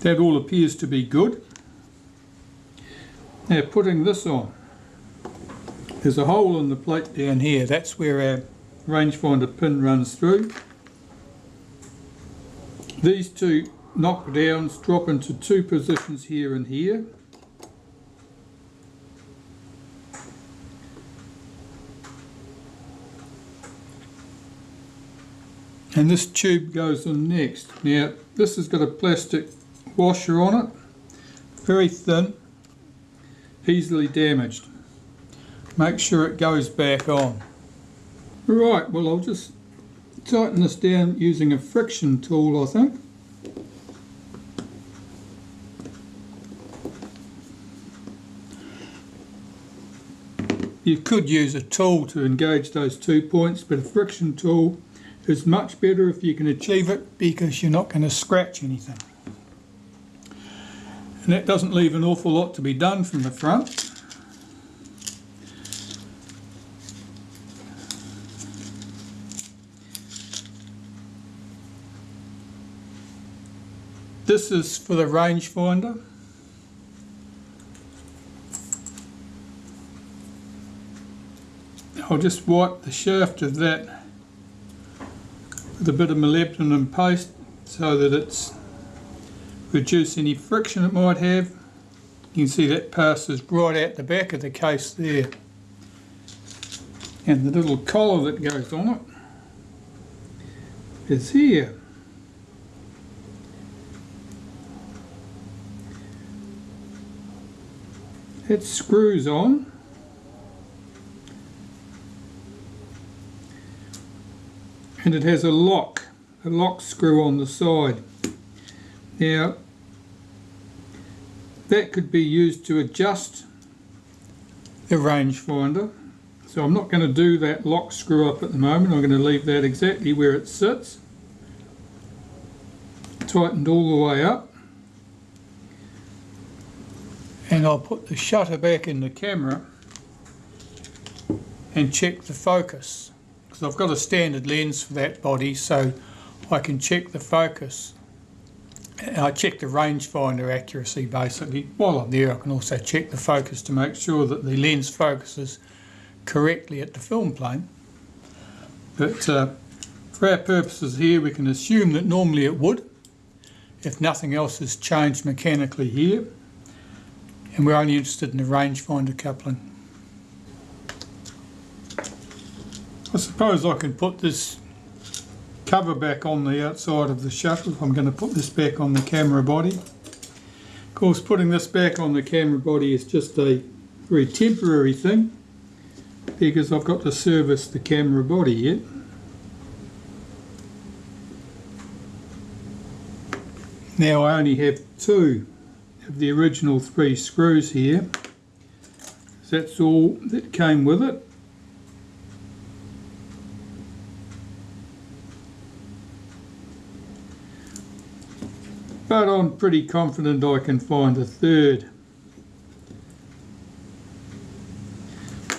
That all appears to be good. Now putting this on, there's a hole in the plate down here. That's where our rangefinder pin runs through. These two knockdowns drop into two positions here and here. And this tube goes in next. Now this has got a plastic washer on it, very thin, easily damaged. Make sure it goes back on. Right, well I'll just tighten this down using a friction tool, I think. You could use a tool to engage those 2 points, but a friction tool is much better if you can achieve it, because you're not going to scratch anything. And that doesn't leave an awful lot to be done from the front. This is for the rangefinder. I'll just wipe the shaft of that with a bit of molybdenum paste so that it's reduce any friction it might have. You can see that passes right out the back of the case there. And the little collar that goes on it is here. It screws on. And it has a lock screw on the side. Now, that could be used to adjust the rangefinder. So I'm not going to do that lock screw up at the moment. I'm going to leave that exactly where it sits. Tightened all the way up. And I'll put the shutter back in the camera and check the focus. Because I've got a standard lens for that body, so I can check the focus. I check the rangefinder accuracy basically. While I'm there, I can also check the focus to make sure that the lens focuses correctly at the film plane. But for our purposes here, we can assume that normally it would, if nothing else has changed mechanically here. And we're only interested in the rangefinder coupling. I suppose I can put this cover back on the outside of the shutter if I'm going to put this back on the camera body. Of course, putting this back on the camera body is just a very temporary thing, because I've got to service the camera body yet. Now I only have 2 of the original 3 screws here. That's all that came with it. But I'm pretty confident I can find a 3rd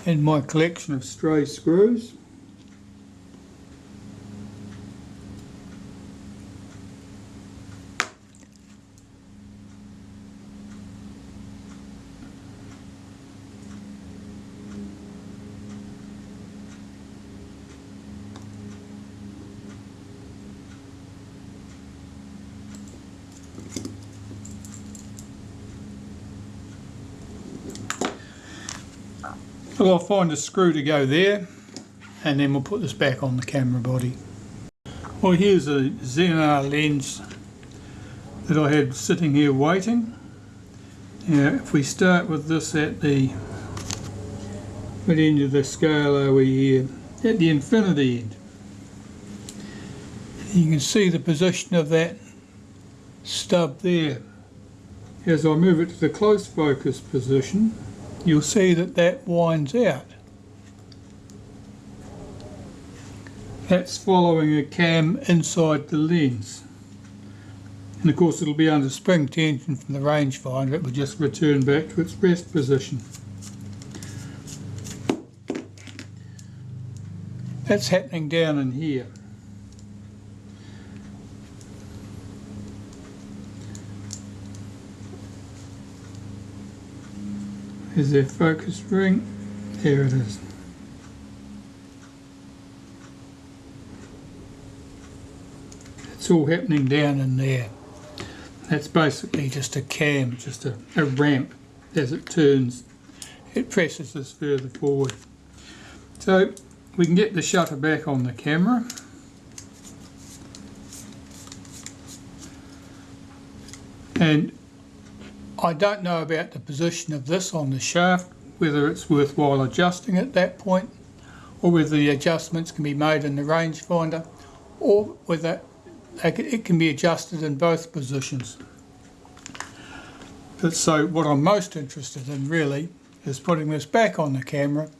in my collection of stray screws. Well, I'll find a screw to go there, and then we'll put this back on the camera body. Well, here's a Xenar lens that I had sitting here waiting. Now, if we start with this at the end of the scale over here, at the infinity end, you can see the position of that stub there. As I move it to the close focus position, you'll see that that winds out. That's following a cam inside the lens. And of course it'll be under spring tension from the rangefinder. It will just return back to its rest position. That's happening down in here. There's their focus ring. There it is. It's all happening down in there. That's basically just a cam, just a ramp. As it turns, it presses this further forward. So we can get the shutter back on the camera. And I don't know about the position of this on the shaft, whether it's worthwhile adjusting at that point, or whether the adjustments can be made in the rangefinder, or whether it can be adjusted in both positions. But so what I'm most interested in really is putting this back on the camera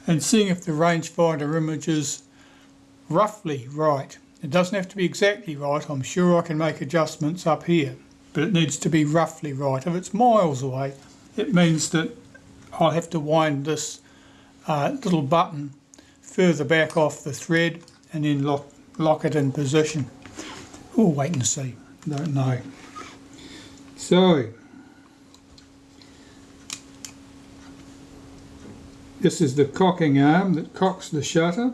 and seeing if the rangefinder image is roughly right. It doesn't have to be exactly right. I'm sure I can make adjustments up here, but it needs to be roughly right. If it's miles away, it means that I'll have to wind this little button further back off the thread and then lock it in position. We'll wait and see. Don't know. So this is the cocking arm that cocks the shutter.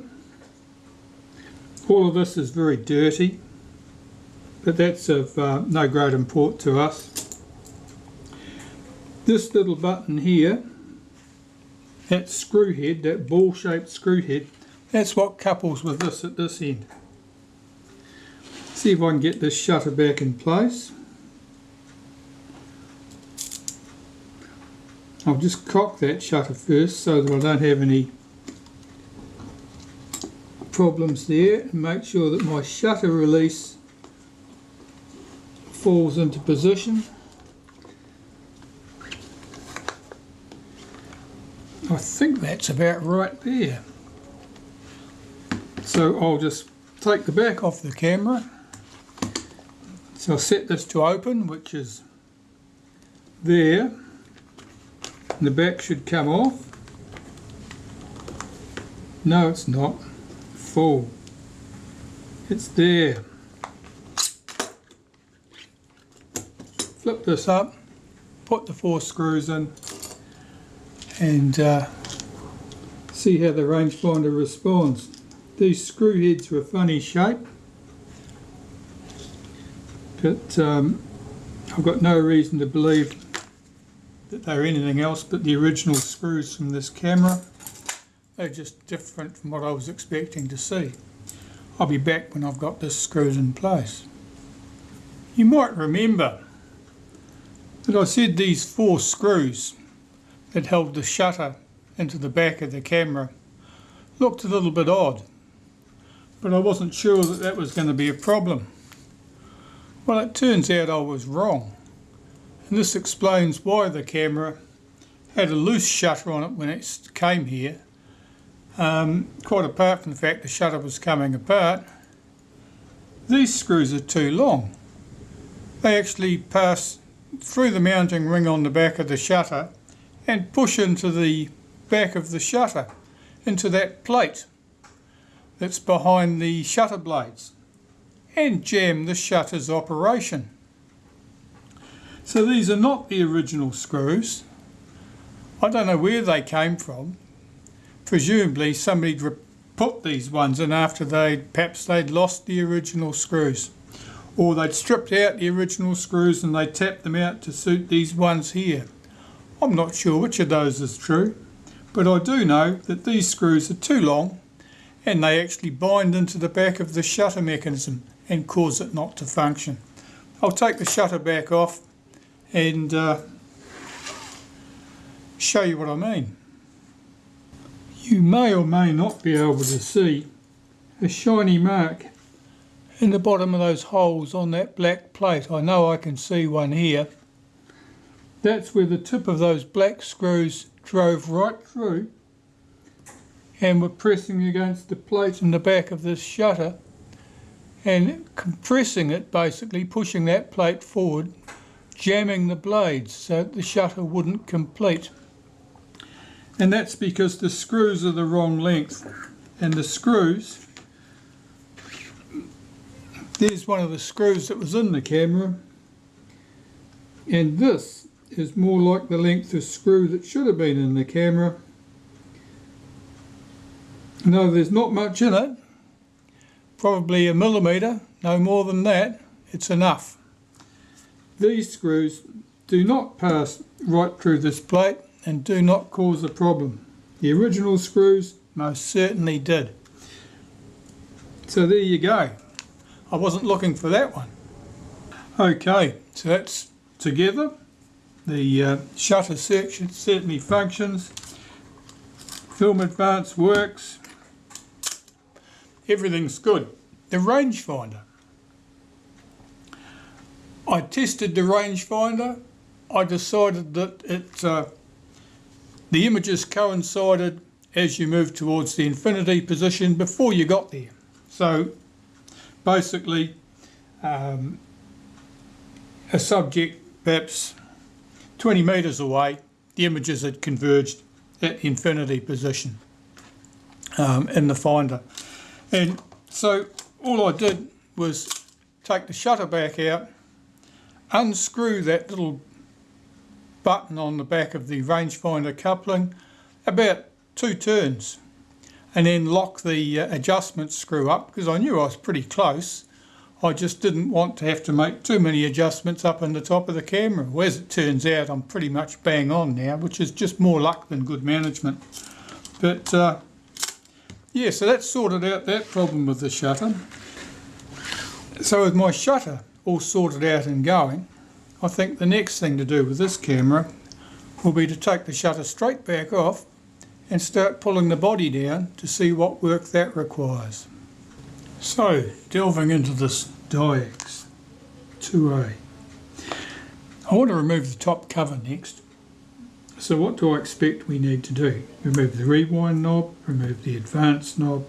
All of this is very dirty, but that's of no great import to us. This little button here, that screw head, that ball-shaped screw head, that's what couples with this at this end. See if I can get this shutter back in place. I'll just cock that shutter first so that I don't have any problems there, and make sure that my shutter release falls into position. I think that's about right there. So I'll just take the back off the camera. So I'll set this to open, which is there. And the back should come off. No, it's not. Full. It's there. Flip this up, put the 4 screws in, and see how the rangefinder responds. These screw heads are a funny shape, but I've got no reason to believe that they're anything else but the original screws from this camera. They're just different from what I was expecting to see. I'll be back when I've got this screwed in place. You might remember that I said these 4 screws that held the shutter into the back of the camera looked a little bit odd, but I wasn't sure that that was going to be a problem. Well, it turns out I was wrong, and this explains why the camera had a loose shutter on it when it came here. Quite apart from the fact the shutter was coming apart, these screws are too long. They actually pass through the mounting ring on the back of the shutter and push into the back of the shutter, into that plate that's behind the shutter blades, and jam the shutter's operation. So these are not the original screws. I don't know where they came from. Presumably somebody put these ones in after perhaps they'd lost the original screws, or they'd stripped out the original screws and they tapped them out to suit these ones here. I'm not sure which of those is true, but I do know that these screws are too long and they actually bind into the back of the shutter mechanism and cause it not to function. I'll take the shutter back off and show you what I mean. You may or may not be able to see a shiny mark in the bottom of those holes on that black plate. I know I can see one here. That's where the tip of those black screws drove right through and were pressing against the plate in the back of this shutter and compressing it, basically pushing that plate forward, jamming the blades so that the shutter wouldn't complete. And that's because the screws are the wrong length, and the screws, there's one of the screws that was in the camera, and this is more like the length of screw that should have been in the camera. No, there's not much in it, probably a millimetre, no more than that, it's enough. These screws do not pass right through this plate and do not cause a problem. The original screws most certainly did. So there you go. I wasn't looking for that one. Okay, so that's together. The shutter section certainly functions. Film advance works. Everything's good. The rangefinder. I tested the rangefinder. I decided that the images coincided as you move towards the infinity position before you got there. So basically a subject perhaps 20 metres away, the images had converged at the infinity position in the finder. And so all I did was take the shutter back out, unscrew that little button on the back of the rangefinder coupling about 2 turns, and then lock the adjustment screw up, because I knew I was pretty close. I just didn't want to have to make too many adjustments up in the top of the camera. Well, as it turns out, I'm pretty much bang on now, which is just more luck than good management. But yeah, so that sorted out that problem with the shutter. So with my shutter all sorted out and going, I think the next thing to do with this camera will be to take the shutter straight back off and start pulling the body down to see what work that requires. So, delving into this Diax IIa. I want to remove the top cover next. So what do I expect we need to do? Remove the rewind knob, remove the advance knob.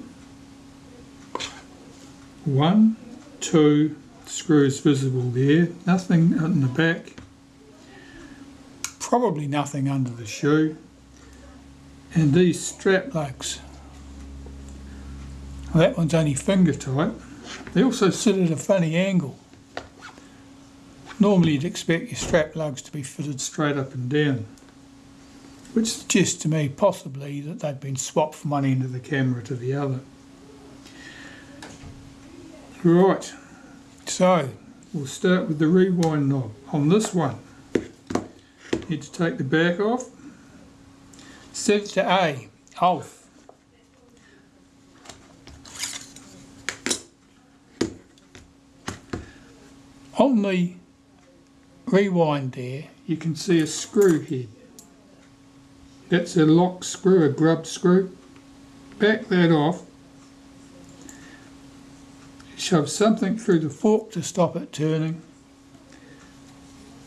1, 2 screws visible there, nothing in the back. Probably nothing under the shoe. And these strap lugs. Well, that one's only finger tight. They also sit at a funny angle. Normally you'd expect your strap lugs to be fitted straight up and down, which suggests to me possibly that they've been swapped from one end of the camera to the other. Right, so we'll start with the rewind knob. On this one, you need to take the back off, set it to A, off. On the rewind there, you can see a screw head. That's a lock screw, a grub screw. Back that off. Shove something through the fork to stop it turning.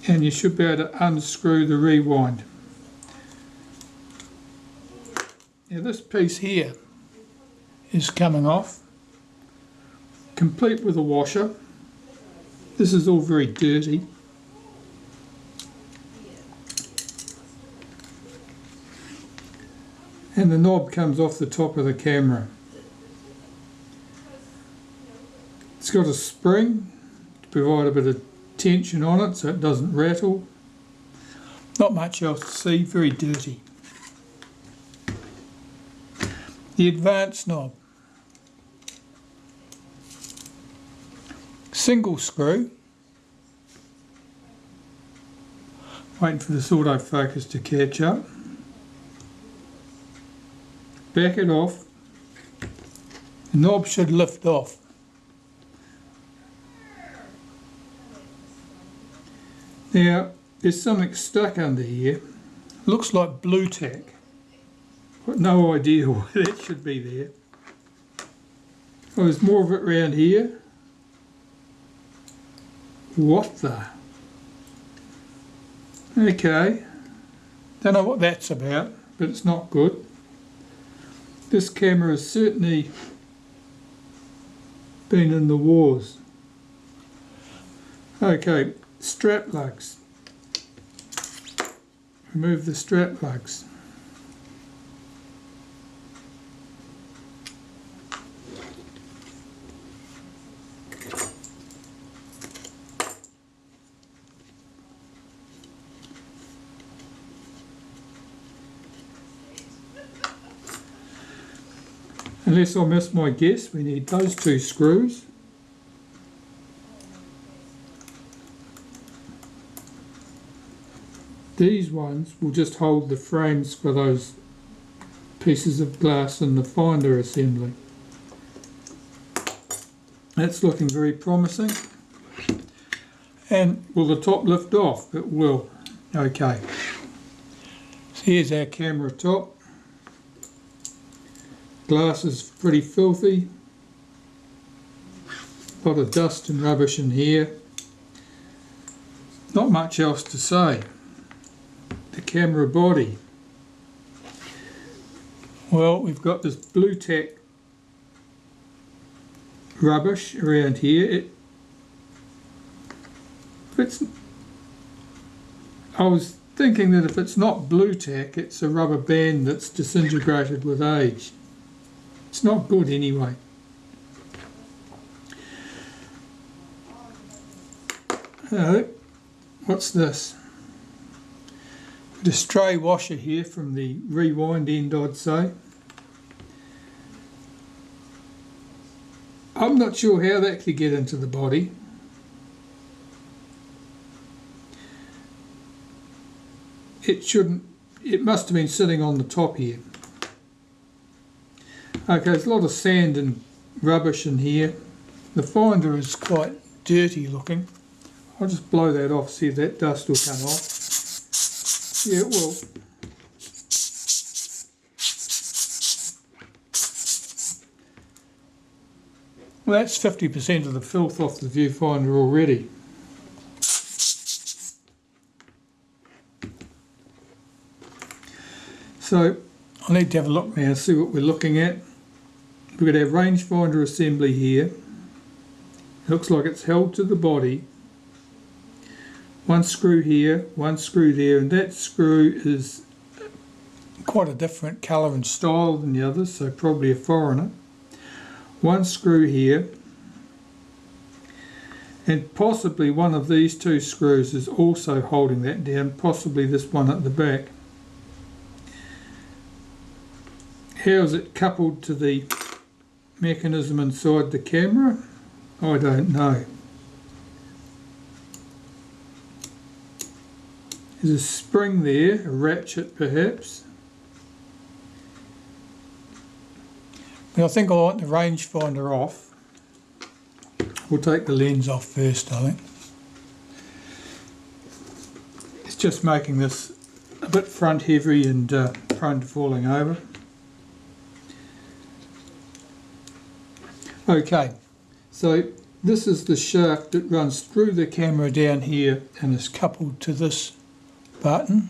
And you should be able to unscrew the rewind. Now this piece here is coming off, complete with a washer. This is all very dirty. And the knob comes off the top of the camera. It's got a spring to provide a bit of tension on it so it doesn't rattle. Not much else to see, very dirty. The advance knob. Single screw. Waiting for this autofocus to catch up. Back it off. The knob should lift off. Now, there's something stuck under here. Looks like blue tack. Got no idea why that should be there. Oh, there's more of it around here. What the? Okay. Don't know what that's about, but it's not good. This camera has certainly been in the wars. Okay, strap lugs. Remove the strap lugs. Unless I miss my guess, we need those two screws. These ones will just hold the frames for those pieces of glass in the finder assembly. That's looking very promising. And will the top lift off? It will. Okay. So here's our camera top. Glass is pretty filthy. A lot of dust and rubbish in here. Not much else to say. The camera body. Well, we've got this blue tack rubbish around here. I was thinking that if it's not blue tack, it's a rubber band that's disintegrated with age. It's not good anyway. Oh, what's this? The stray washer here from the rewind end, I'd say. I'm not sure how that could get into the body. It must have been sitting on the top here. Okay, there's a lot of sand and rubbish in here. The finder is quite dirty looking. I'll just blow that off, see if that dust will come off. Yeah, it will. Well, that's 50% of the filth off the viewfinder already. So I need to have a look now, see what we're looking at. We've got our rangefinder assembly here. It looks like it's held to the body. One screw here, one screw there, and that screw is quite a different colour and style than the others, so probably a foreigner. One screw here, and possibly one of these two screws is also holding that down, possibly this one at the back. How is it coupled to the mechanism inside the camera? I don't know. There's a spring there, a ratchet perhaps. But I think I want the rangefinder off. We'll take the lens off first, I think. It's just making this a bit front heavy and prone to falling over. Okay, so this is the shaft that runs through the camera down here and is coupled to this button.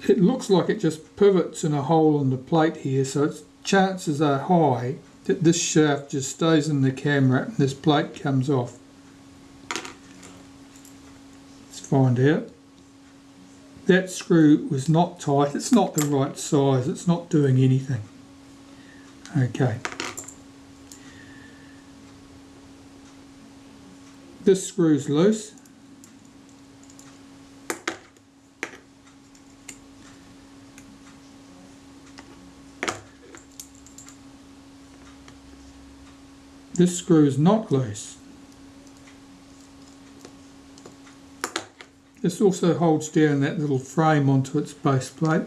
It looks like it just pivots in a hole in the plate here, so chances are high that this shaft just stays in the camera and this plate comes off. Let's find out. That screw was not tight, it's not the right size, it's not doing anything. Okay. This screw's loose. This screw is not loose. This also holds down that little frame onto its base plate.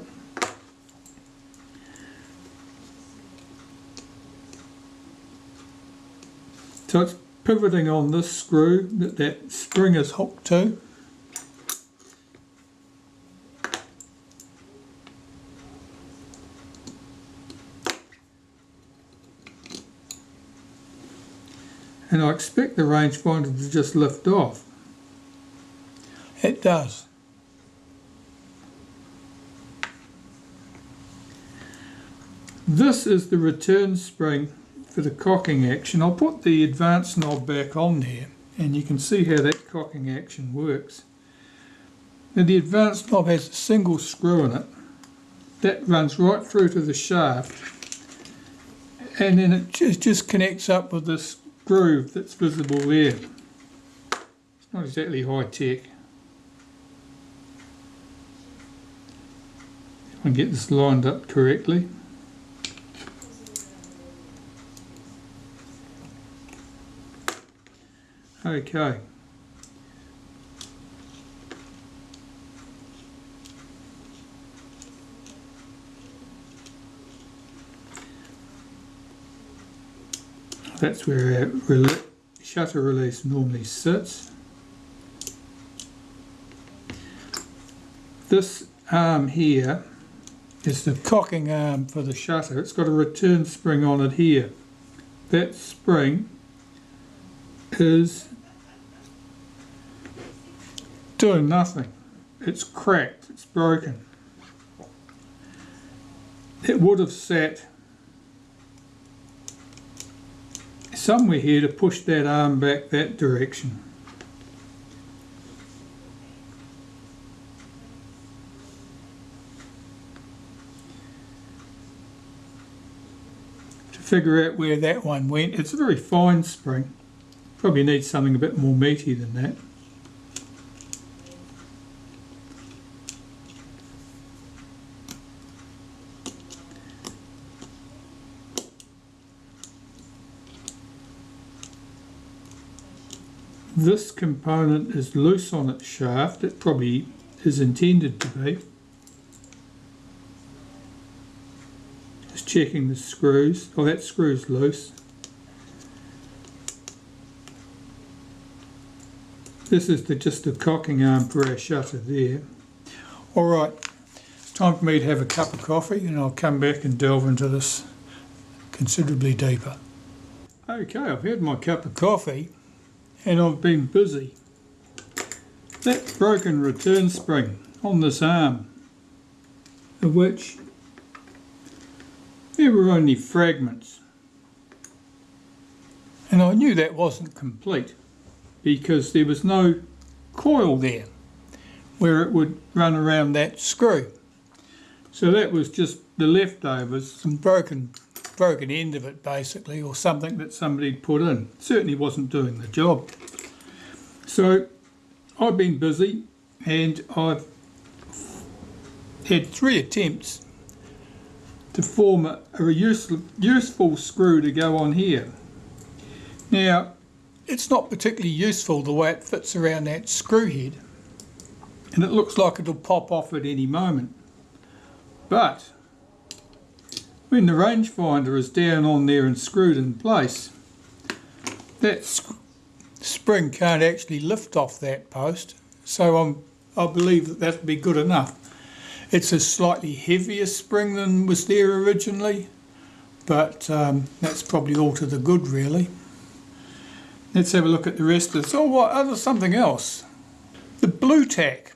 So it's pivoting on this screw that spring is hooked to. And I expect the rangefinder to just lift off. It does. This is the return spring for the cocking action. I'll put the advanced knob back on there and you can see how that cocking action works. Now the advanced knob has a single screw in it that runs right through to the shaft, and then it just connects up with this groove that's visible there. It's not exactly high tech. and get this lined up correctly. Okay. That's where our shutter release normally sits. This arm here is the cocking arm for the shutter. It's got a return spring on it here. That spring is doing nothing. It's cracked, it's broken. It would have sat somewhere here to push that arm back that direction. To figure out where that one went, it's a very fine spring. Probably needs something a bit more meaty than that. This component is loose on its shaft. It probably is intended to be. Just checking the screws. Oh, that screw's loose. This is just the cocking arm for our shutter there. Alright, it's time for me to have a cup of coffee and I'll come back and delve into this considerably deeper. Okay, I've had my cup of coffee and I've been busy. That broken return spring on this arm, of which there were only fragments. And I knew that wasn't complete because there was no coil there where it would run around that screw. So that was just the leftovers, some broken end of it basically, or something that somebody put in. Certainly wasn't doing the job. So I've been busy and I've had 3 attempts to form a useful screw to go on here. Now it's not particularly useful the way it fits around that screw head, and it looks like it'll pop off at any moment. But when the rangefinder is down on there and screwed in place, that spring can't actually lift off that post, so I believe that that'll be good enough. It's a slightly heavier spring than was there originally, but that's probably all to the good really. Let's have a look at the rest of this. Oh, what? Something else. The blue tack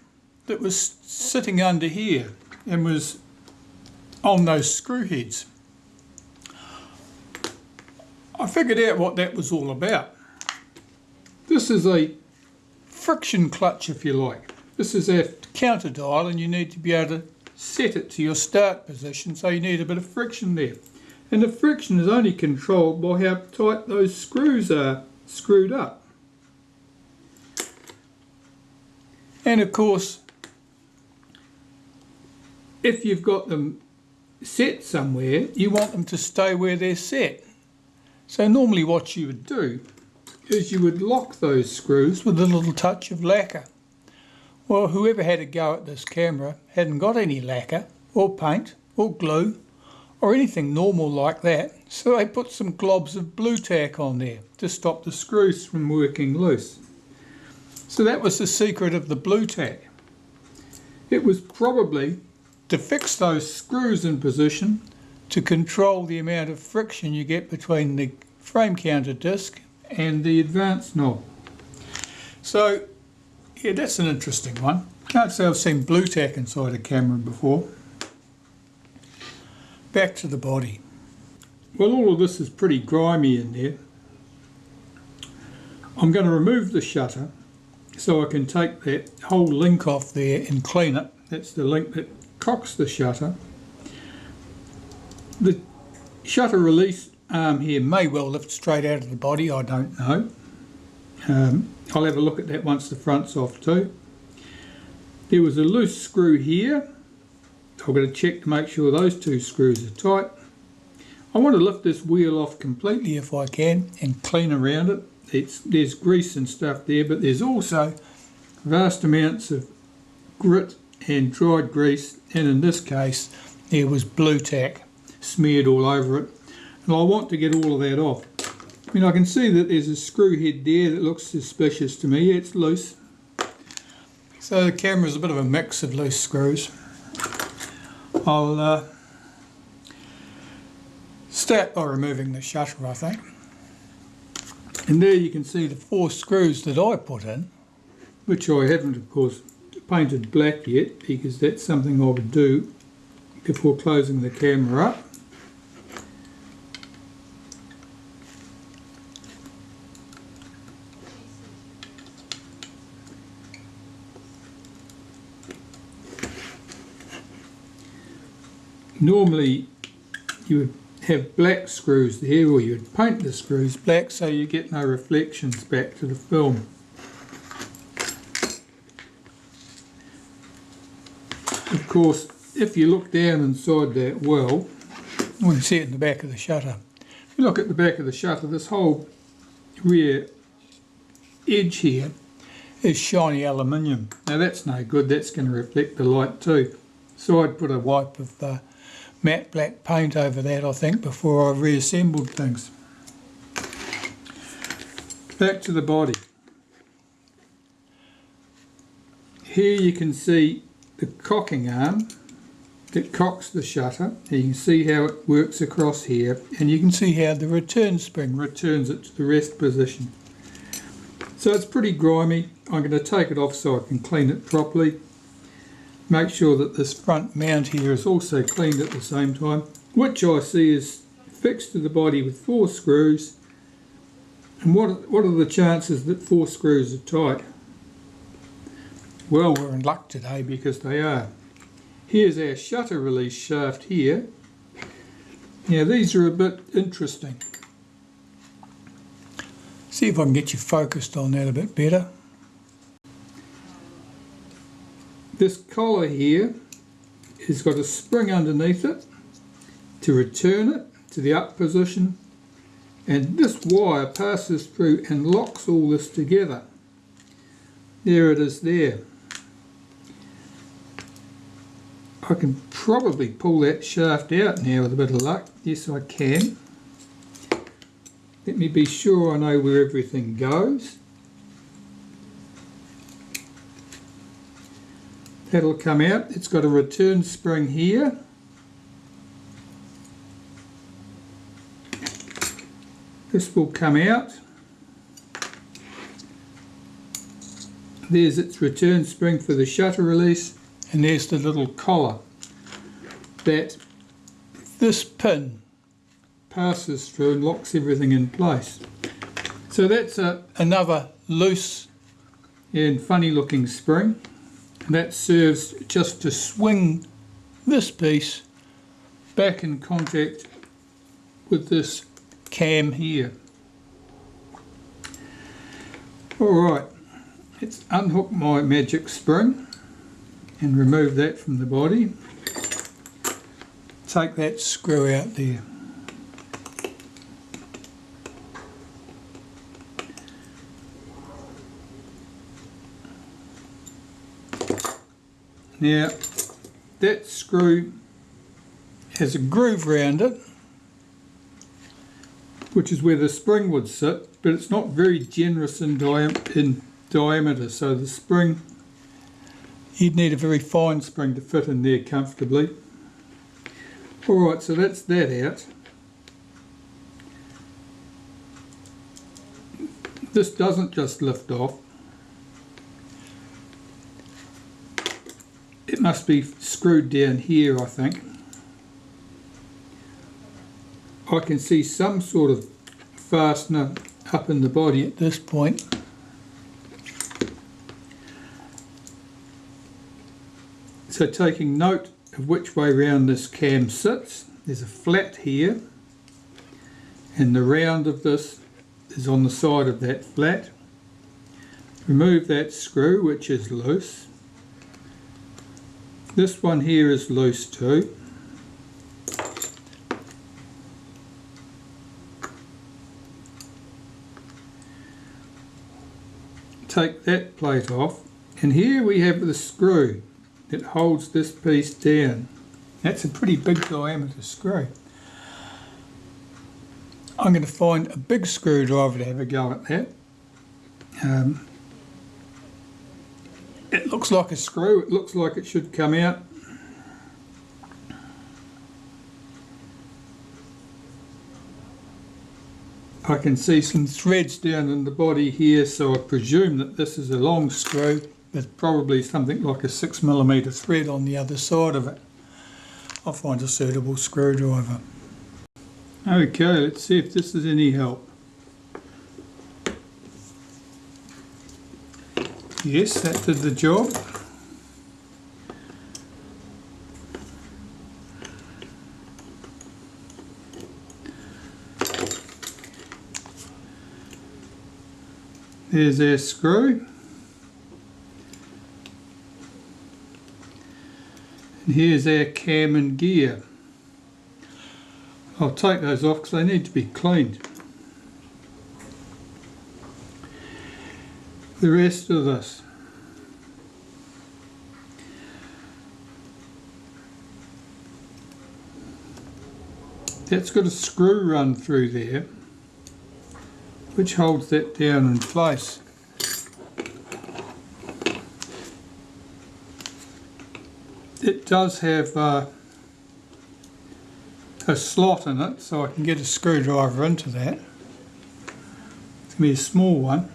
that was sitting under here and was on those screw heads. I figured out what that was all about. This is a friction clutch, if you like. This is our counter dial and you need to be able to set it to your start position, so you need a bit of friction there. And the friction is only controlled by how tight those screws are screwed up. And of course, if you've got them set somewhere, you want them to stay where they're set. So normally what you would do is you would lock those screws with a little touch of lacquer. Well, whoever had a go at this camera hadn't got any lacquer or paint or glue or anything normal like that, so they put some globs of blue tack on there to stop the screws from working loose. So that was the secret of the blue tack. It was probably to fix those screws in position to control the amount of friction you get between the frame counter disc and the advance knob. So yeah, that's an interesting one. Can't say I've seen blue tack inside a camera before. Back to the body. Well, all of this is pretty grimy in there. I'm going to remove the shutter so I can take that whole link off there and clean it. That's the link that cocks the shutter. The shutter release arm here may well lift straight out of the body, I don't know. I'll have a look at that once the front's off too. There was a loose screw here. I've got to check to make sure those two screws are tight. I want to lift this wheel off completely if I can and clean around it. There's grease and stuff there, but there's also vast amounts of grit and dried grease, and in this case there was blue tack smeared all over it, and I want to get all of that off. I mean, I can see that there's a screw head there that looks suspicious to me. It's loose. So the camera's a bit of a mix of loose screws. I'll start by removing the shutter, I think. And there you can see the 4 screws that I put in, which I haven't, of course, painted black yet, because that's something I would do before closing the camera up. Normally you would have black screws there, or you'd paint the screws black so you get no reflections back to the film. Of course, if you look down inside that well, you can see it in the back of the shutter. If you look at the back of the shutter, this whole rear edge here is shiny aluminium. Now that's no good, that's going to reflect the light too. So I'd put a wipe of matte black paint over that, I think, before I reassembled things. Back to the body. Here you can see the cocking arm that cocks the shutter. You can see how it works across here, and you can see how the return spring returns it to the rest position. So it's pretty grimy. I'm going to take it off so I can clean it properly. Make sure that this front mount here is also cleaned at the same time, which I see is fixed to the body with 4 screws. And what are the chances that 4 screws are tight? Well, we're in luck today because they are. Here's our shutter release shaft here. Now these are a bit interesting. See if I can get you focused on that a bit better. This collar here has got a spring underneath it to return it to the up position, and this wire passes through and locks all this together. There it is there. I can probably pull that shaft out now with a bit of luck. Yes, I can. Let me be sure I know where everything goes. That'll come out. It's got a return spring here. This will come out. There's its return spring for the shutter release, and there's the little collar that this pin passes through and locks everything in place. So that's another loose and funny looking spring. And that serves just to swing this piece back in contact with this cam here. Alright, let's unhook my magic spring and remove that from the body. Take that screw out there. Now, that screw has a groove around it, which is where the spring would sit, but it's not very generous in diameter, so the spring, you'd need a very fine spring to fit in there comfortably. Alright, so that's that out. This doesn't just lift off. It must be screwed down here, I think. I can see some sort of fastener up in the body at this point. So taking note of which way round this cam sits, there's a flat here, and the round of this is on the side of that flat. Remove that screw, which is loose. This one here is loose too. Take that plate off, and here we have the screw that holds this piece down. That's a pretty big diameter screw. I'm going to find a big screwdriver to have a go at that. It looks like a screw, it looks like it should come out. I can see some threads down in the body here, so I presume that this is a long screw with probably something like a 6mm thread on the other side of it. I'll find a suitable screwdriver. Okay, let's see if this is any help. Yes, that did the job. There's our screw. And here's our cam and gear. I'll take those off because they need to be cleaned. The rest of this. That's got a screw run through there, which holds that down in place. It does have a slot in it, so I can get a screwdriver into that. It's going to be a small one.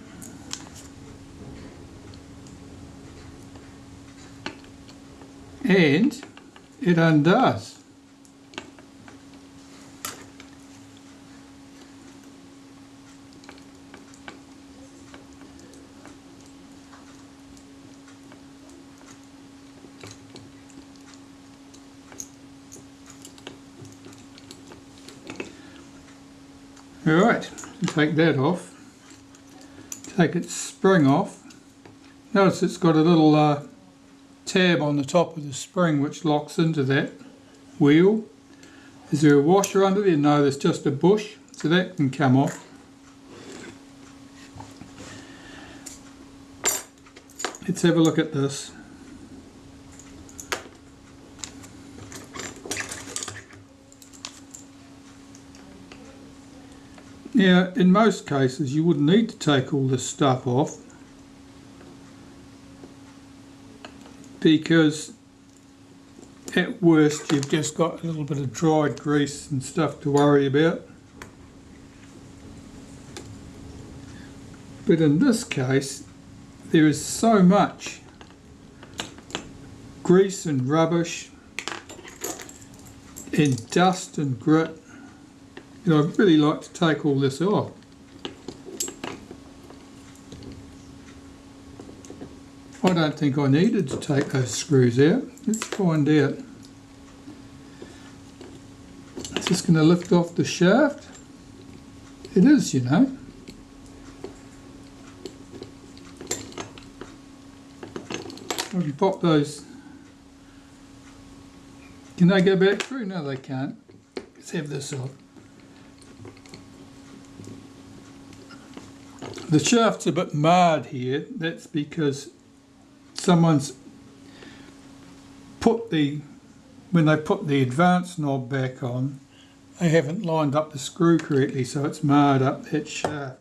And it undoes. Alright, take that off, take its spring off. Notice it's got a little tab on the top of the spring which locks into that wheel. Is there a washer under there? No, there's just a bush, so that can come off. Let's have a look at this. Now, in most cases you wouldn't need to take all this stuff off, because at worst you've just got a little bit of dried grease and stuff to worry about. But in this case there is so much grease and rubbish and dust and grit, and I'd really like to take all this off. I don't think I needed to take those screws out. Let's find out. Is this going to lift off the shaft? It is, you know. I can pop those. Can they go back through? No, they can't. Let's have this off. The shaft's a bit marred here. That's because someone's put when they put the advance knob back on, they haven't lined up the screw correctly, so it's marred up that shaft.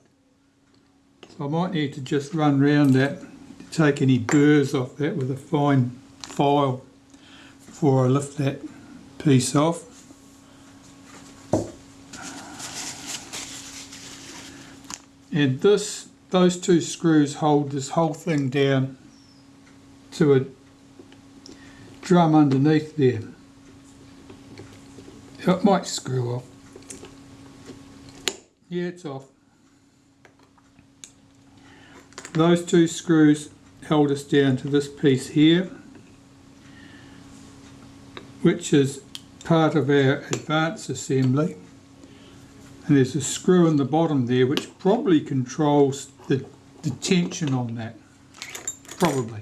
So I might need to just run round that to take any burrs off that with a fine file before I lift that piece off. And those two screws hold this whole thing down to a drum underneath there. It might screw off. Yeah, it's off. Those two screws held us down to this piece here, which is part of our advance assembly. And there's a screw in the bottom there which probably controls the tension on that. Probably.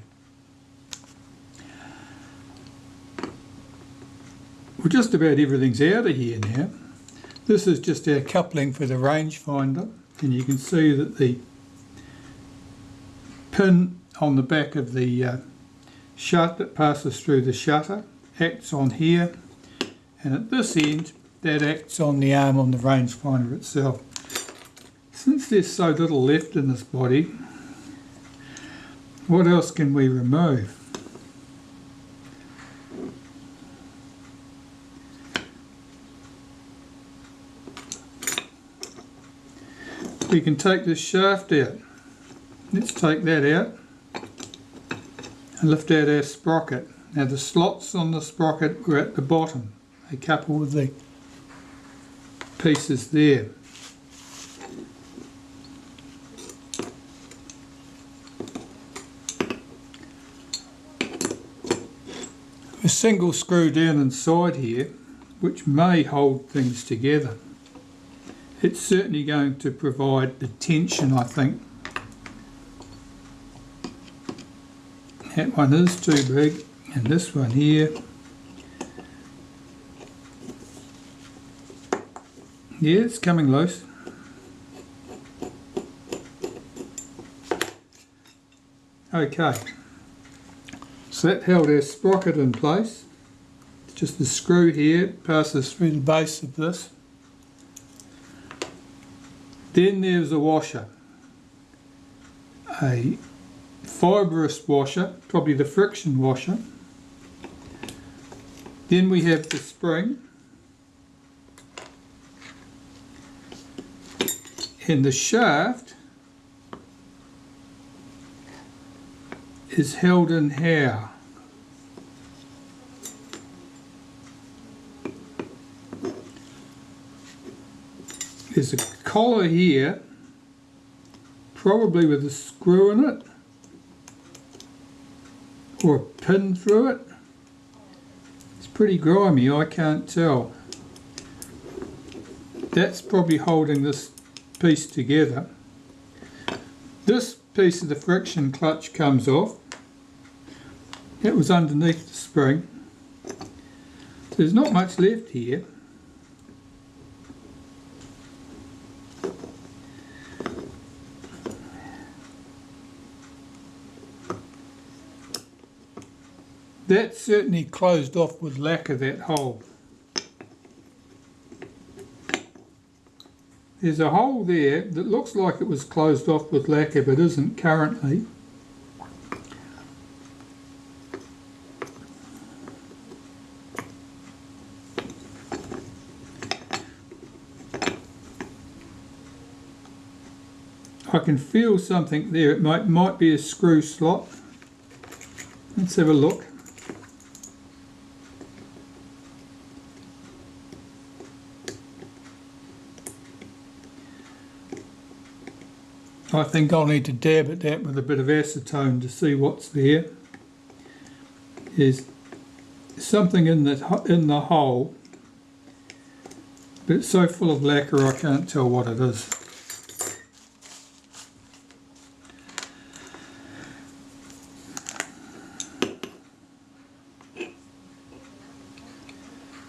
Well, just about everything's out of here now. This is just our coupling for the rangefinder, and you can see that the pin on the back of the shut that passes through the shutter acts on here, and at this end that acts on the arm on the rangefinder itself. Since there's so little left in this body, what else can we remove? We can take this shaft out. Let's take that out and lift out our sprocket. Now the slots on the sprocket were at the bottom. They couple with the pieces there. A single screw down inside here, which may hold things together. It's certainly going to provide the tension, I think. That one is too big, and this one here. Yeah, it's coming loose. Okay, so that held our sprocket in place. It's just the screw here passes through the base of this. Then there's a washer, a fibrous washer, probably the friction washer. Then we have the spring, and the shaft is held in here. There's a collar here, probably with a screw in it, or a pin through it. It's pretty grimy, I can't tell. That's probably holding this piece together. This piece of the friction clutch comes off. It was underneath the spring. There's not much left here. That's certainly closed off with lacquer, that hole. There's a hole there that looks like it was closed off with lacquer but isn't currently. I can feel something there. It might be a screw slot. Let's have a look. I think I'll need to dab at that with a bit of acetone to see what's there. There's something in the hole, but it's so full of lacquer I can't tell what it is.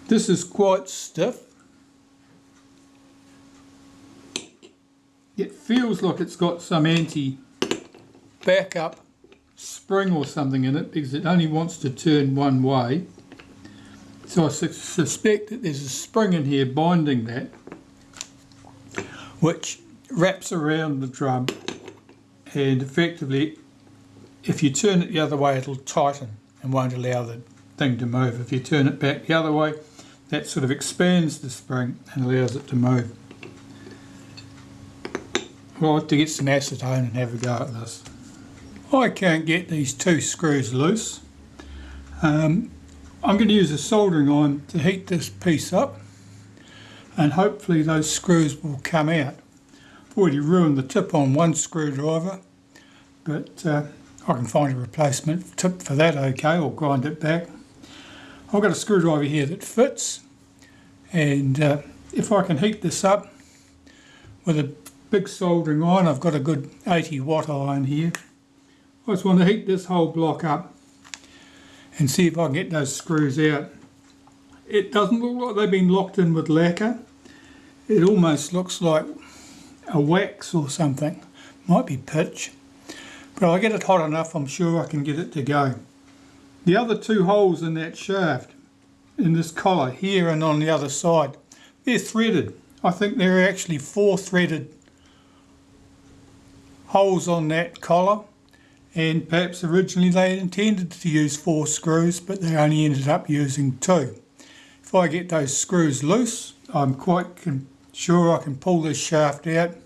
This is quite stiff. It feels like it's got some anti-backup spring or something in it because it only wants to turn one way. So I suspect that there's a spring in here binding that, which wraps around the drum, and effectively if you turn it the other way it'll tighten and won't allow the thing to move. If you turn it back the other way, that sort of expands the spring and allows it to move. I'll have to get some acetone and have a go at this. I can't get these two screws loose. I'm going to use a soldering iron to heat this piece up, and hopefully those screws will come out. I've already ruined the tip on one screwdriver, but I can find a replacement tip for that, okay, or grind it back. I've got a screwdriver here that fits, and if I can heat this up with a big soldering iron, I've got a good 80-watt iron here. I just want to heat this whole block up and see if I can get those screws out. it doesn't look like they've been locked in with lacquer. It almost looks like a wax or something. Might be pitch. But I get it hot enough, I'm sure I can get it to go. The other two holes in that shaft, in this collar, here and on the other side, they're threaded. I think there are actually 4 threaded holes on that collar, and perhaps originally they intended to use 4 screws, but they only ended up using 2. If I get those screws loose, I'm quite sure I can pull this shaft out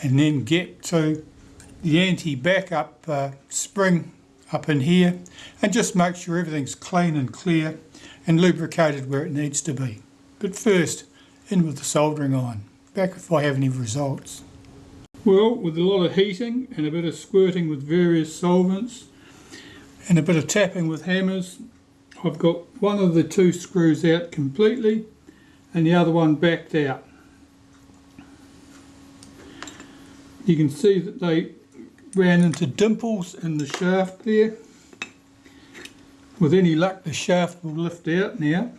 and then get to the anti-backup spring up in here and just make sure everything's clean and clear and lubricated where it needs to be. But first, in with the soldering iron. Back if I have any results. Well, with a lot of heating and a bit of squirting with various solvents and a bit of tapping with hammers, I've got one of the 2 screws out completely and the other one backed out. You can see that they ran into dimples in the shaft there. With any luck, the shaft will lift out now.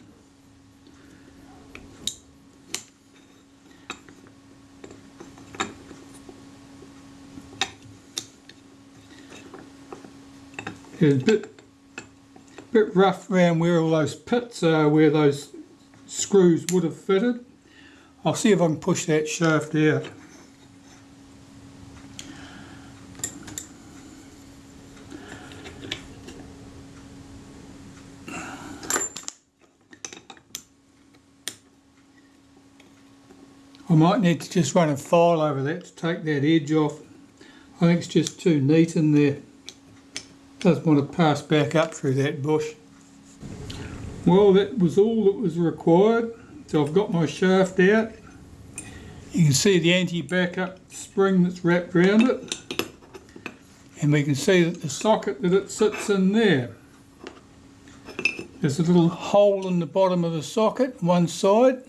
It's a bit rough around where all those pits are, where those screws would have fitted. I'll see if I can push that shaft out. I might need to just run a file over that to take that edge off. I think it's just too neat in there. Doesn't want to pass back up through that bush. Well, that was all that was required. So I've got my shaft out. You can see the anti-backup spring that's wrapped around it. And we can see that the socket that it sits in there. There's a little hole in the bottom of the socket, one side,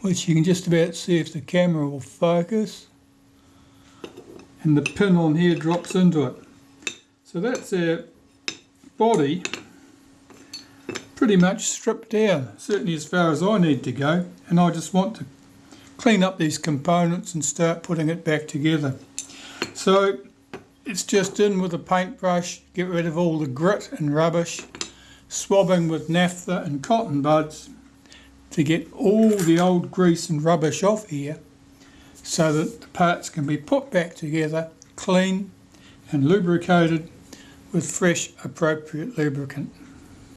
which you can just about see if the camera will focus. And the pin on here drops into it. So that's our body pretty much stripped down, certainly as far as I need to go, and I just want to clean up these components and start putting it back together. So it's just in with a paintbrush, get rid of all the grit and rubbish, swabbing with naphtha and cotton buds to get all the old grease and rubbish off here so that the parts can be put back together clean and lubricated with fresh appropriate lubricant.